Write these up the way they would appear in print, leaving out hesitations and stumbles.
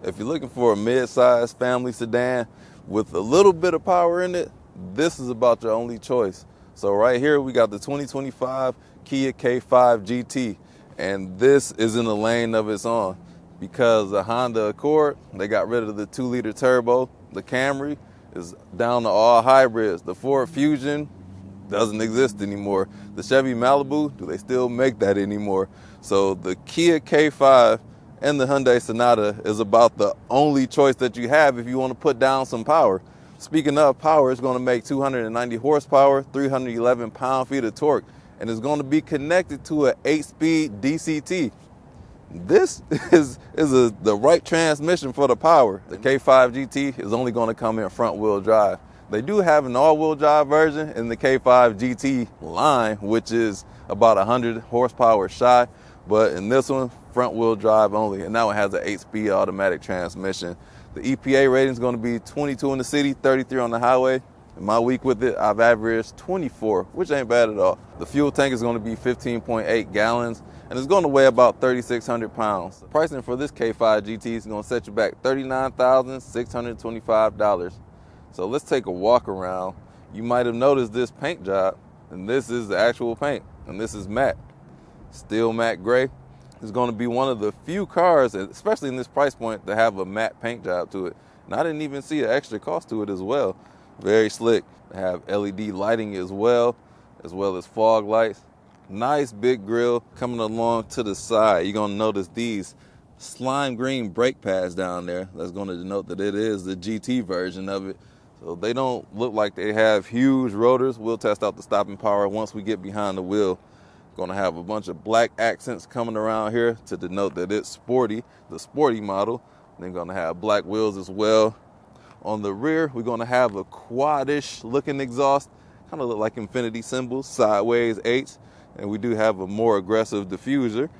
If you're looking for a mid-size family sedan with a little bit of power in it, this is about your only choice. So right here we got the 2025 Kia K5 GT, and this is in a lane of its own because the Honda Accord, they got rid of the 2-liter turbo. The Camry is down to all hybrids. The Ford Fusion doesn't exist anymore. The Chevy Malibu, do they still make that anymore? So the Kia K5 and the Hyundai Sonata is about the only choice that you have if you want to put down some power. Speaking of power, it's going to make 290 horsepower, 311 pound-feet of torque, and it's going to be connected to an 8-speed DCT. This is the right transmission for the power. The K5 GT is only going to come in front-wheel drive. They do have an all-wheel drive version in the K5 GT line, which is about 100 horsepower shy, but in this one, front-wheel drive only, and that one has an 8-speed automatic transmission. The EPA rating is going to be 22 in the city, 33 on the highway. In my week with it, I've averaged 24, which ain't bad at all. The fuel tank is going to be 15.8 gallons, and it's going to weigh about 3,600 pounds. The pricing for this K5 GT is going to set you back $39,625. So let's take a walk around. You might have noticed this paint job, and this is the actual paint, and this is matte. Steel matte gray. It's going to be one of the few cars, especially in this price point, to have a matte paint job to it. And I didn't even see an extra cost to it as well. Very slick. They have LED lighting as well as fog lights. Nice big grille coming along to the side. You're going to notice these slime green brake pads down there. That's going to denote that it is the GT version of it. So they don't look like they have huge rotors. We'll test out the stopping power once we get behind the wheel. Going to have a bunch of black accents coming around here to denote that it's sporty, the sporty model. Then going to have black wheels as well. On the rear, we're going to have a quad-ish looking exhaust, kind of look like infinity symbols, sideways H, and we do have a more aggressive diffuser.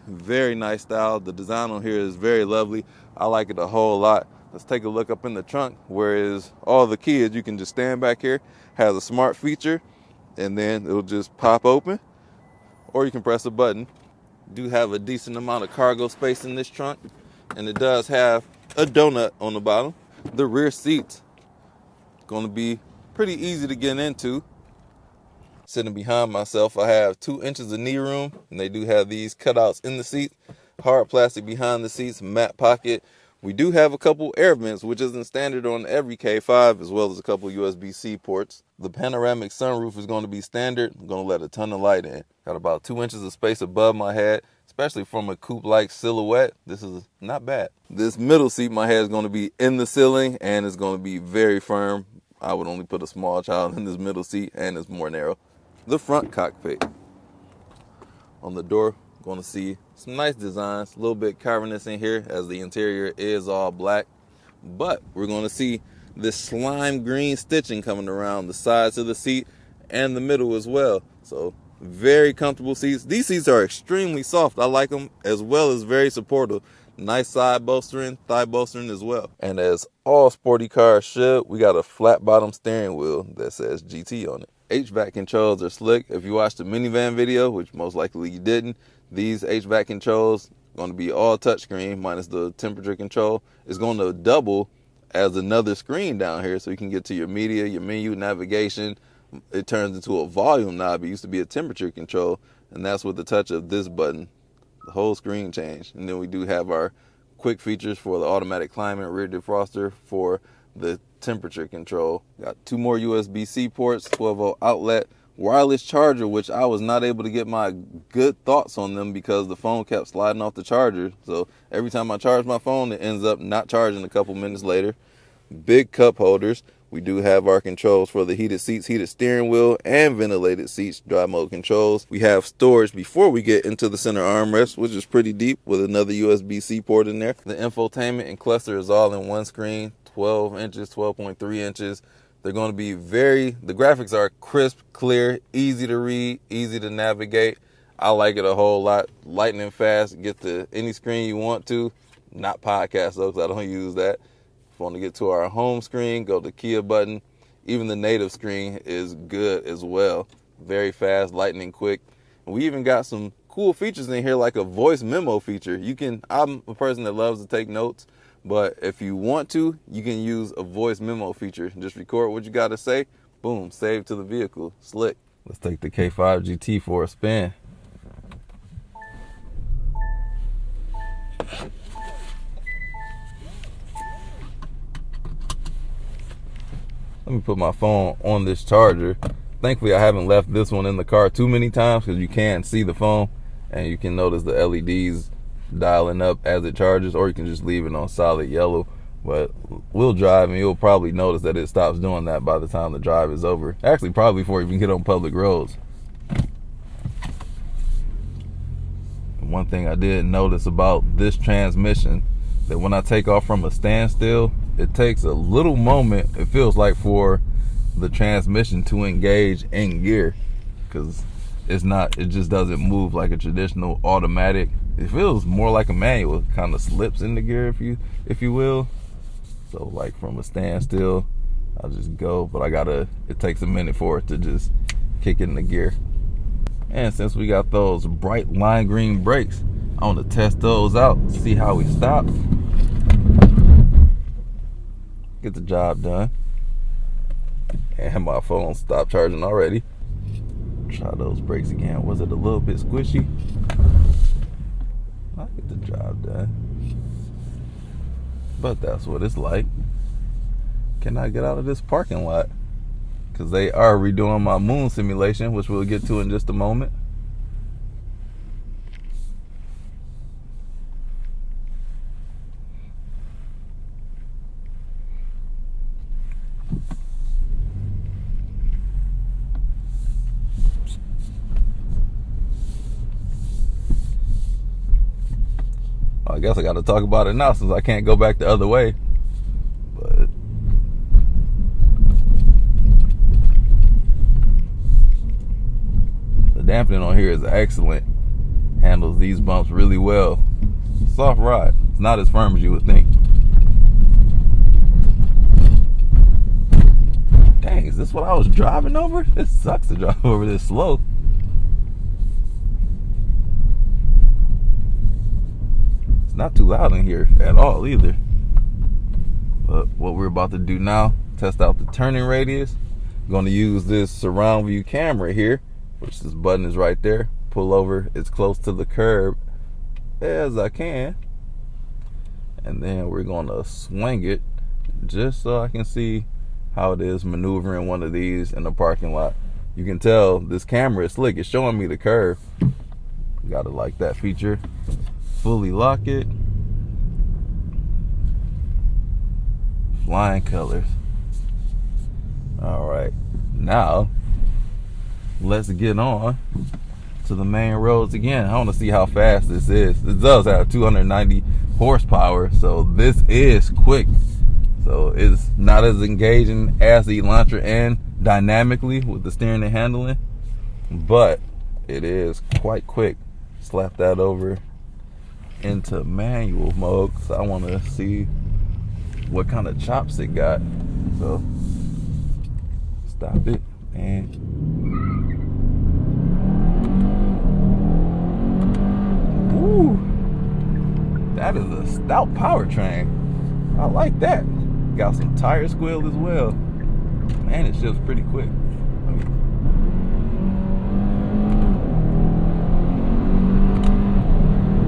Very nice style. The design on here is very lovely. I like it a whole lot. Let's take a look up in the trunk, whereas all the kids, you can just stand back here, has a smart feature, and then it'll just pop open, or you can press a button. Do have a decent amount of cargo space in this trunk, and it does have a donut on the bottom. The rear seats going to be pretty easy to get into. Sitting behind myself, I have 2 inches of knee room, and they do have these cutouts in the seat. Hard plastic behind the seats, matte pocket. We do have a couple air vents, which isn't standard on every K5, as well as a couple USB-C ports. The panoramic sunroof is going to be standard. I'm going to let a ton of light in. Got about 2 inches of space above my head, especially from a coupe-like silhouette. This is not bad. This middle seat, my head is going to be in the ceiling, and it's going to be very firm. I would only put a small child in this middle seat, and it's more narrow. The front cockpit. On the door, going to see some nice designs, a little bit cavernous in here as the interior is all black, but we're going to see this slime green stitching coming around the sides of the seat and the middle as well. So very comfortable seats. These seats are extremely soft. I like them, as well as very supportive. Nice side bolstering, thigh bolstering as well. And as all sporty cars should, we got a flat bottom steering wheel that says GT on it. HVAC controls are slick. If you watched the minivan video, which most likely you didn't, these HVAC controls are going to be all touchscreen minus the temperature control. It's going to double as another screen down here, so you can get to your media, your menu, navigation. It turns into a volume knob. It used to be a temperature control, and that's with the touch of this button. The whole screen changed. And then we do have our quick features for the automatic climate, rear defroster for the temperature control. Got 2 more USB-C ports, 12-volt outlet, wireless charger, which I was not able to get my good thoughts on them because the phone kept sliding off the charger. So every time I charge my phone, it ends up not charging a couple minutes later. Big cup holders. We do have our controls for the heated seats, heated steering wheel, and ventilated seats, dry mode controls. We have storage before we get into the center armrest, which is pretty deep with another USB-C port in there. The infotainment and cluster is all in one screen, 12 inches, 12.3 inches. They're going to be the graphics are crisp, clear, easy to read, easy to navigate. I like it a whole lot. Lightning fast, get to any screen you want to. Not podcast though, because I don't use that. If you want to get to our home screen, go to the Kia button. Even the native screen is good as well. Very fast, lightning quick. And we even got some cool features in here, like a voice memo feature. I'm a person that loves to take notes, but if you want to, you can use a voice memo feature. Just record what you got to say, boom, save to the vehicle. Slick. Let's take the K5 GT for a spin. Let me put my phone on this charger. Thankfully, I haven't left this one in the car too many times because you can see the phone and you can notice the LEDs dialing up as it charges, or you can just leave it on solid yellow. But we'll drive and you'll probably notice that it stops doing that by the time the drive is over. Actually, probably before you even get on public roads. And one thing I did notice about this transmission, that when I take off from a standstill, it takes a little moment, it feels like, for the transmission to engage in gear, because it just doesn't move like a traditional automatic. It feels more like a manual. It kind of slips into gear, if you will. So like from a standstill, I'll just go, but it takes a minute for it to just kick into gear. And since we got those bright lime green brakes, I want to test those out, see how we stop. Get the job done. And my phone stopped charging already. Try those brakes again. Was it a little bit squishy? I'll get the job done. But that's what it's like. Can I get out of this parking lot? Because they are redoing my moon simulation, which we'll get to in just a moment. I guess I got to talk about it now since I can't go back the other way. But the dampening on here is excellent. Handles these bumps really well. Soft ride. It's not as firm as you would think. Dang, is this what I was driving over? It sucks to drive over this slow. It's not too loud in here at all either. But what we're about to do now, test out the turning radius. I'm going to use this surround view camera here, which this button is right there. Pull over as close to the curb as I can. And then we're going to swing it just so I can see how it is maneuvering one of these in the parking lot. You can tell this camera is slick. It's showing me the curve. Gotta like that feature. Fully lock it. Flying colors. All right, now let's get on to the main roads again. I want to see how fast this is. This does have 290 horsepower, so this is quick. So it's not as engaging as the Elantra and dynamically with the steering and handling, but it is quite quick. Slap that over into manual mode because I want to see what kind of chops it got. So stop it and ooh, that is a stout powertrain. I like that. Got some tire squeal as well, and it shifts pretty quick.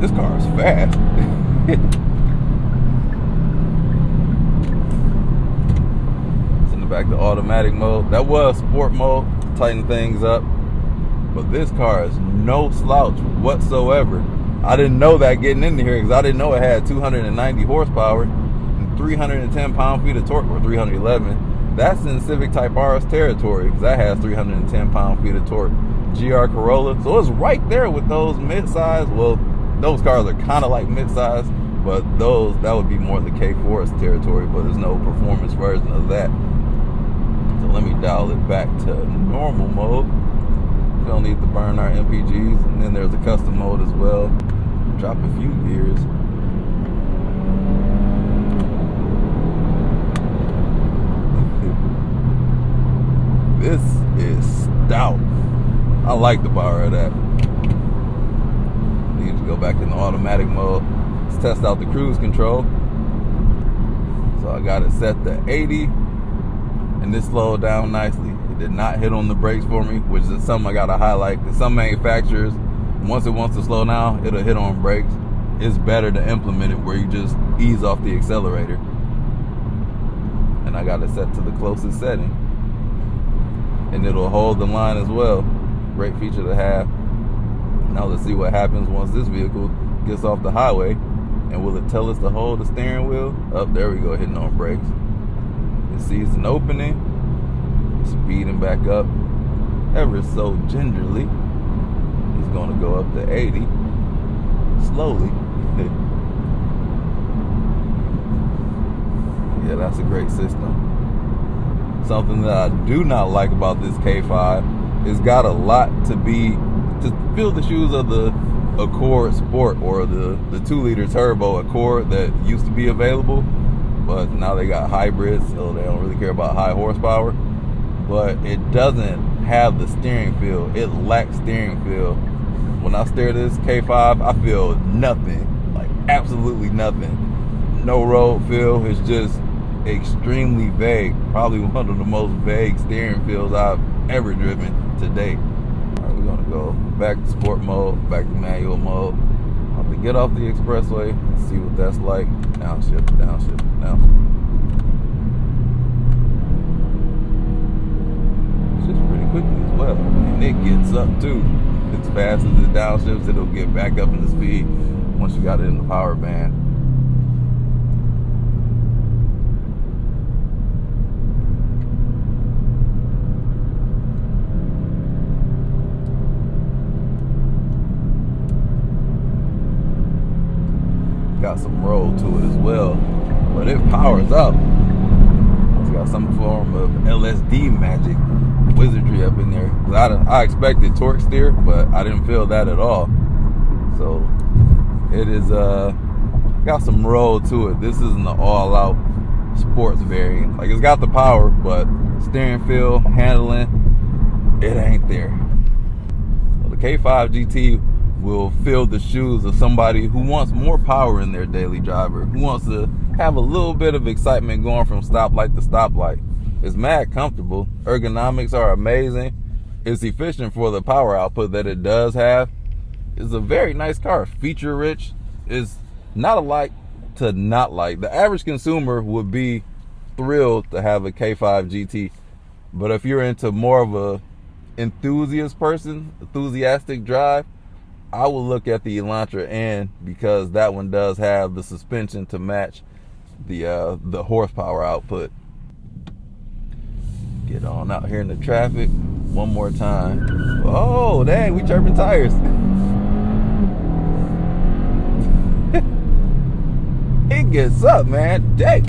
This car is fast. Send it back to automatic mode. That was sport mode, tighten things up. But this car is no slouch whatsoever. I didn't know that getting into here because I didn't know it had 290 horsepower and 310 pound-feet of torque, or 311. That's in Civic Type R's territory because that has 310 pound-feet of torque. GR Corolla. So it's right there with those mid-size. Well, those cars are kind of like mid-size, but that would be more in the K4's territory, but there's no performance version of that. So let me dial it back to normal mode. We don't need to burn our MPGs. And then there's a custom mode as well. Drop a few gears. This is stout. I like the power of that. go back in the automatic mode. Let's test out the cruise control. So I got it set to 80, and this slowed down nicely. It did not hit on the brakes for me, which is something I gotta highlight, because some manufacturers, once it wants to slow down, it'll hit on brakes. It's better to implement it where you just ease off the accelerator. And I got it set to the closest setting, and it'll hold the line as well. Great feature to have. Now let's see what happens once this vehicle gets off the highway. And will it tell us to hold the steering wheel? Oh, there we go, hitting on brakes. It sees an opening, speeding back up ever so gingerly. It's gonna go up to 80, slowly. Yeah, that's a great system. Something that I do not like about this K5, it's got a lot to fill the shoes of the Accord Sport or the 2-liter turbo Accord that used to be available, but now they got hybrids, so they don't really care about high horsepower. But it doesn't have the steering feel. It lacks steering feel. When I steer this K5, I feel nothing, like absolutely nothing. No road feel. It's just extremely vague. Probably one of the most vague steering feels I've ever driven to date. We're gonna go back to sport mode, back to manual mode. I'll have to get off the expressway and see what that's like. Downshift, downshift, downshift. It's just pretty quickly as well. And it gets up too. As fast as it downshifts, it'll get back up into speed once you got it in the power band. Got some roll to it as well, but it powers up. It's got some form of LSD magic wizardry up in there. I expected torque steer, but I didn't feel that at all. So it is got some roll to it. This isn't the all-out sports variant. Like, it's got the power, but steering feel, handling, it ain't there. So the K5 GT will fill the shoes of somebody who wants more power in their daily driver, who wants to have a little bit of excitement going from stoplight to stoplight. It's mad comfortable. Ergonomics are amazing. It's efficient for the power output that it does have. It's a very nice car, feature rich. It's not a like to not like. The average consumer would be thrilled to have a K5 GT, but if you're into more of a enthusiastic drive, I will look at the Elantra N, because that one does have the suspension to match the horsepower output. Get on out here in the traffic one more time. Oh, dang, we chirping tires. It gets up, man. Dang.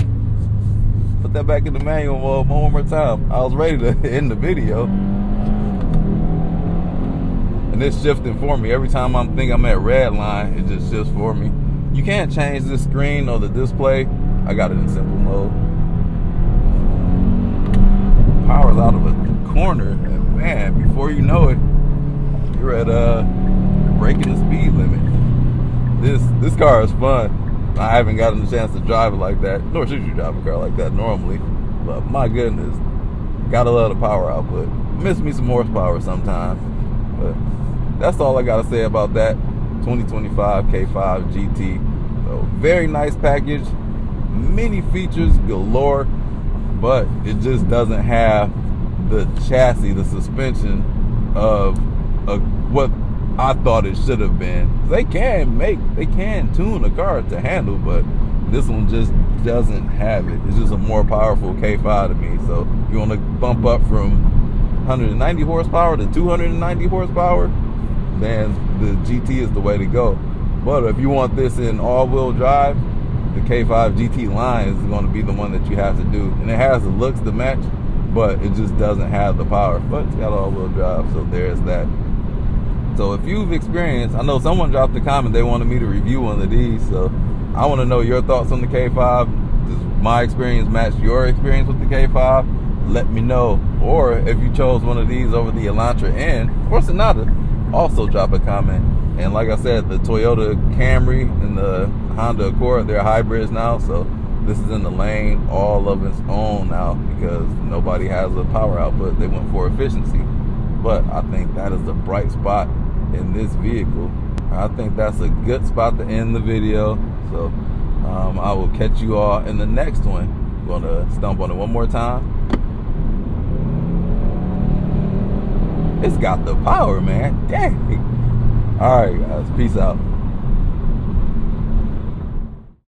Put that back in the manual mode one more time. I was ready to end the video. And it's shifting for me. Every time I think I'm at red line, it just shifts for me. You can't change the screen or the display. I got it in simple mode. Power's out of a corner, and man, before you know it, you're at breaking the speed limit. This car is fun. I haven't gotten the chance to drive it like that, nor should you drive a car like that normally. But my goodness, gotta love the power output. Miss me some horsepower sometimes, but that's all I gotta say about that 2025 K5 GT. So very nice package, many features galore, but it just doesn't have the chassis, the suspension of what I thought it should have been. They can tune a car to handle, but this one just doesn't have it. It's just a more powerful K5 to me. So if you want to bump up from 190 horsepower to 290 horsepower, then the GT is the way to go. But if you want this in all-wheel drive, the K5 GT line is going to be the one that you have to do. And it has the looks to match, but it just doesn't have the power. But it's got all-wheel drive, so there's that. So if you've experienced, I know someone dropped a comment, they wanted me to review one of these, so I want to know your thoughts on the K5. Does my experience match your experience with the K5? Let me know. Or if you chose one of these over the Elantra N or Sonata, also drop a comment. And like I said, the Toyota Camry and the Honda Accord, they're hybrids now, so this is in the lane all of its own now because nobody has a power output. They went for efficiency. But I think that is the bright spot in this vehicle. I think that's a good spot to end the video. So I will catch you all in the next one. I'm gonna stump on it one more time. It's got the power, man. Dang. All right, guys. Peace out.